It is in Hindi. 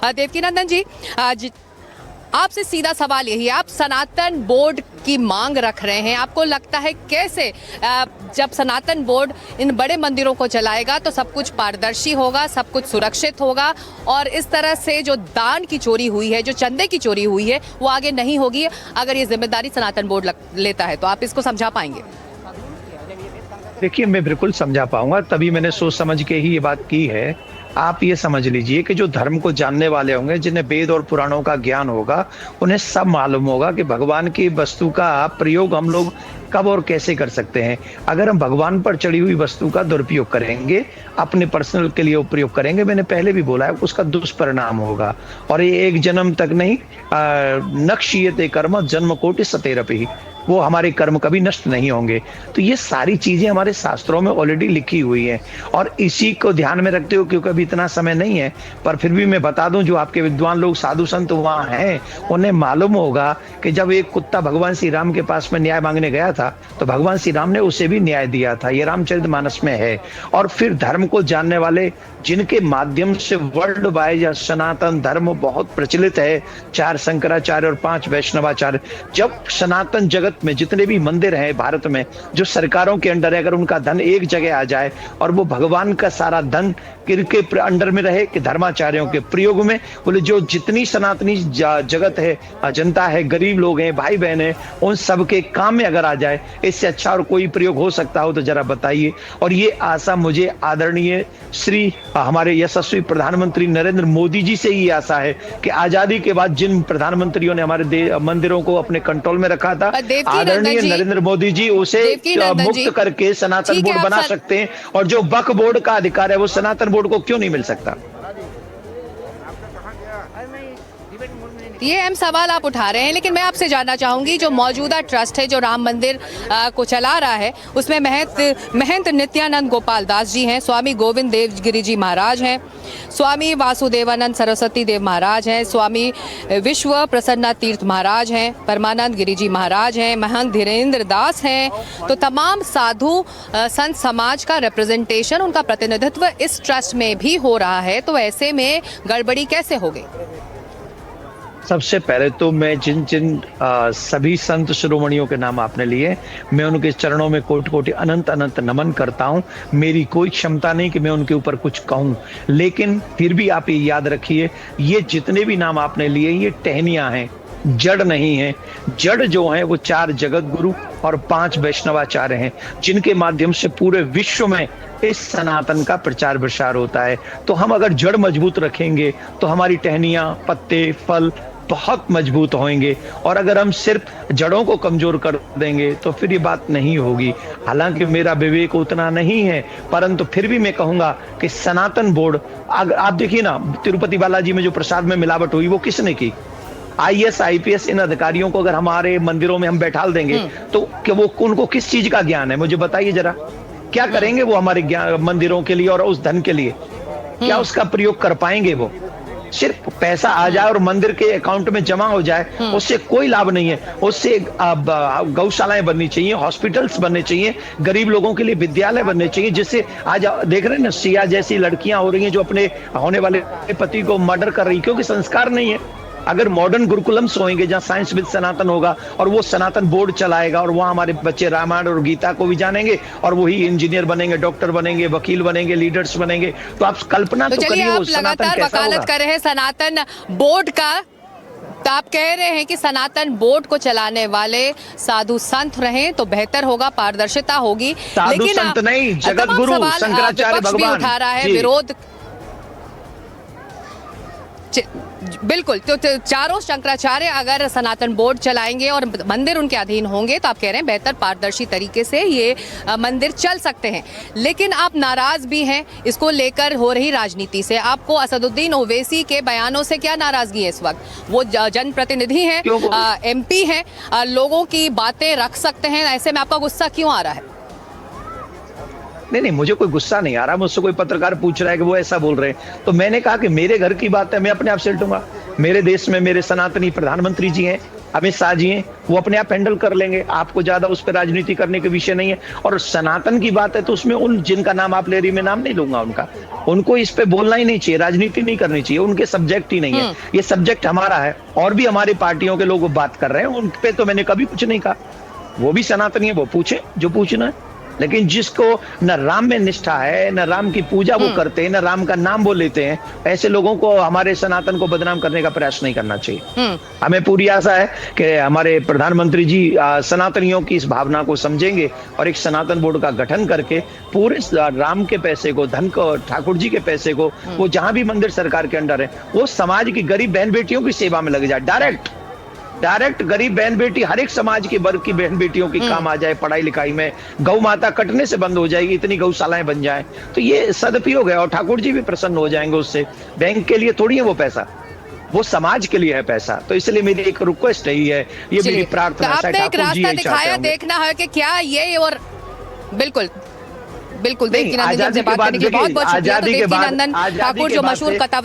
देवकीनंदन जी, आज आपसे सीधा सवाल यही है, आप सनातन बोर्ड की मांग रख रहे हैं, आपको लगता है कैसे जब सनातन बोर्ड इन बड़े मंदिरों को चलाएगा तो सब कुछ पारदर्शी होगा, सब कुछ सुरक्षित होगा और इस तरह से जो दान की चोरी हुई है, जो चंदे की चोरी हुई है, वो आगे नहीं होगी। अगर ये जिम्मेदारी सनातन बोर्ड लेता है तो आप इसको समझा पाएंगे? देखिए, मैं बिल्कुल समझा पाऊंगा, तभी मैंने सोच समझ के ही ये बात की है। आप ये समझ लीजिए कि जो धर्म को जानने वाले होंगे, जिन्हें वेद और पुराणों का ज्ञान होगा, उन्हें सब मालूम होगा कि भगवान की वस्तु का प्रयोग हम लोग कब और कैसे कर सकते हैं। अगर हम भगवान पर चढ़ी हुई वस्तु का दुरुपयोग करेंगे, अपने पर्सनल के लिए उपयोग करेंगे, मैंने पहले भी बोला है, उसका दुष्परिणाम होगा। और ये एक जन्म तक नहीं, नक्शियते कर्म जन्म कोटि सतेरपि, वो हमारे कर्म कभी नष्ट नहीं होंगे। तो ये सारी चीजें हमारे शास्त्रों में ऑलरेडी लिखी हुई हैं और इसी को ध्यान में रखते हो, क्योंकि अभी इतना समय नहीं है, पर फिर भी मैं बता दूं, जो आपके विद्वान लोग साधु संत वहां हैं, उन्हें मालूम होगा कि जब एक कुत्ता भगवान श्री राम के पास में न्याय मांगने गया था तो भगवान श्री राम ने उसे भी न्याय दिया था। ये रामचरितमानस में है। और फिर धर्म को जानने वाले, जिनके माध्यम से वर्ल्ड वाइड सनातन धर्म बहुत प्रचलित है, 4 शंकराचार्य और 5 वैष्णवाचार्य, जब सनातन जगत में जितने भी मंदिर हैं भारत में जो सरकारों के अंडर है, अगर उनका धन एक जगह आ जाए और वो भगवान का सारा धन किनके अंडर में रहे, कि धर्माचार्यों के प्रयोग में, बोले जो जितनी सनातनी जगत है, जनता है, गरीब लोग हैं, भाई बहन है, उन सबके काम में अगर आ जाए, इससे अच्छा और कोई प्रयोग हो सकता हो तो जरा बताइए। और ये आशा मुझे आदरणीय श्री हमारे यशस्वी प्रधानमंत्री नरेंद्र मोदी जी से ही आशा है कि आजादी के बाद जिन प्रधानमंत्रियों ने हमारे मंदिरों को अपने कंट्रोल में रखा था, आदरणीय नरेंद्र मोदी जी उसे मुक्त करके सनातन बोर्ड बना सकते हैं। और जो वक्फ बोर्ड का अधिकार है वो सनातन बोर्ड को क्यों नहीं मिल सकता? ये अहम सवाल आप उठा रहे हैं, लेकिन मैं आपसे जानना चाहूंगी, जो मौजूदा ट्रस्ट है जो राम मंदिर को चला रहा है, उसमें महंत नित्यानंद गोपाल दास जी हैं, स्वामी गोविंद देव गिरी जी महाराज हैं, स्वामी वासुदेवानंद सरस्वती देव महाराज हैं, स्वामी विश्व प्रसन्ना तीर्थ महाराज हैं, परमानंद गिरी जी महाराज हैं, महंत धीरेन्द्र दास हैं। तो तमाम साधु संत समाज का रिप्रेजेंटेशन, उनका प्रतिनिधित्व इस ट्रस्ट में भी हो रहा है, तो ऐसे में गड़बड़ी कैसे हो गई? सबसे पहले तो मैं जिन सभी संत शिरोमणियों के नाम आपने लिए, मैं उनके चरणों में कोटि कोटि अनंत अनंत नमन करता हूं। मेरी कोई क्षमता नहीं कि मैं उनके ऊपर कुछ कहूं, लेकिन फिर भी आप ये याद रखिए, ये जितने भी नाम आपने लिए, ये टहनियां हैं, जड़ नहीं है। जड़ जो है वो 4 जगत गुरु और 5 वैष्णवाचार्य हैं, जिनके माध्यम से पूरे विश्व में इस सनातन का प्रचार प्रसार होता है। तो हम अगर जड़ मजबूत रखेंगे तो हमारी टहनियां, पत्ते, फल बहुत मजबूत होंगे। और अगर हम सिर्फ जड़ों को कमजोर कर देंगे तो फिर ये बात नहीं होगी। हालांकि मेरा विवेक उतना नहीं है, परंतु फिर भी मैं कहूंगा कि सनातन बोर्ड, आप देखिए ना, तिरुपति बालाजी में जो प्रसाद में मिलावट हुई वो किसने की? IAS IPS इन अधिकारियों को अगर हमारे मंदिरों में हम बैठाल देंगे तो कि वो उनको किस चीज का ज्ञान है, मुझे बताइए जरा। क्या करेंगे वो हमारे मंदिरों के लिए और उस धन के लिए? क्या उसका प्रयोग कर पाएंगे? वो सिर्फ पैसा आ जाए और मंदिर के अकाउंट में जमा हो जाए, उससे कोई लाभ नहीं है। उससे गौशालाएं बननी चाहिए, हॉस्पिटल्स बनने चाहिए, गरीब लोगों के लिए विद्यालय बनने चाहिए, जिससे आज देख रहे हैं ना, सिया जैसी लड़कियां हो रही हैं जो अपने होने वाले पति को मर्डर कर रही, क्योंकि संस्कार नहीं है। अगर मॉडर्न गुरुकुलम्स होंगे जहां साइंस विद सनातन होगा और वो सनातन बोर्ड चलाएगा, और वहां हमारे बच्चे रामायण और गीता को भी जानेंगे और वही इंजीनियर बनेंगे, डॉक्टर बनेंगे, वकील बनेंगे, लीडर्स बनेंगे, तो आप कल्पना तो करिए वो सनातन कैसा होगा। वकालत कर रहे हैं सनातन बोर्ड का, तो आप कह रहे हैं कि सनातन बोर्ड को चलाने वाले साधु संत रहें तो बेहतर होगा, पारदर्शिता होगी। साधु संत नहीं, जगत गुरु शंकराचार्य भगवान उठा रहा है विरोध। बिल्कुल, तो चारों शंकराचार्य अगर सनातन बोर्ड चलाएंगे और मंदिर उनके अधीन होंगे तो आप कह रहे हैं बेहतर पारदर्शी तरीके से ये मंदिर चल सकते हैं। लेकिन आप नाराज भी हैं इसको लेकर हो रही राजनीति से। आपको असदुद्दीन ओवैसी के बयानों से क्या नाराजगी है इस वक्त? वो जनप्रतिनिधि हैं, MP हैं, लोगों की बातें रख सकते हैं, ऐसे में आपका गुस्सा क्यों आ रहा है? नहीं, मुझे कोई गुस्सा नहीं आ रहा। मुझसे कोई पत्रकार पूछ रहा है कि वो ऐसा बोल रहे हैं, तो मैंने कहा कि मेरे घर की बात है, मैं अपने आप से लटूंगा। मेरे देश में मेरे सनातनी प्रधानमंत्री जी हैं, अमित शाह जी हैं, वो अपने आप हैंडल कर लेंगे, आपको ज्यादा उस पर राजनीति करने के विषय नहीं है। और सनातन की बात है तो उसमें उन जिनका नाम आप ले रही, मैं नाम नहीं लूंगा उनका, उनको इस पे बोलना ही नहीं चाहिए, राजनीति नहीं करनी चाहिए, उनके सब्जेक्ट ही नहीं है। ये सब्जेक्ट हमारा है और भी हमारी पार्टियों के लोग बात कर रहे हैं, उन पे तो मैंने कभी कुछ नहीं कहा। वो भी सनातनी है, वो पूछे जो पूछना है। लेकिन जिसको न राम में निष्ठा है, न राम की पूजा वो करते हैं, न राम का नाम वो लेते हैं, ऐसे लोगों को हमारे सनातन को बदनाम करने का प्रयास नहीं करना चाहिए। हमें पूरी आशा है कि हमारे प्रधानमंत्री जी सनातनियों की इस भावना को समझेंगे और एक सनातन बोर्ड का गठन करके पूरे राम के पैसे को, धन को, ठाकुर जी के पैसे को, वो जहां भी मंदिर सरकार के अंडर है, वो समाज की गरीब बहन बेटियों की सेवा में लग जाए। डायरेक्ट गरीब बहन बेटी, हर एक समाज के वर्ग की बहन बेटियों की काम आ जाए, पढ़ाई लिखाई में, गौ माता कटने से बंद हो जाएगी, इतनी गौशालाएं बन जाएं, तो ये सदुपयोग है और ठाकुर जी भी प्रसन्न हो जाएंगे उससे। बैंक के लिए थोड़ी है वो पैसा, वो समाज के लिए है पैसा। तो इसलिए मेरी एक रिक्वेस्ट यही है, ये मेरी प्रार्थना है। आपने एक रास्ता दिखाया, देखना है कि क्या ये, और बिल्कुल बिल्कुल देवकी नंदन जी से बात करने के लिए बहुत बहुत शुक्रिया। तो देवकी नंदन ठाकुर जो मशहूर कथा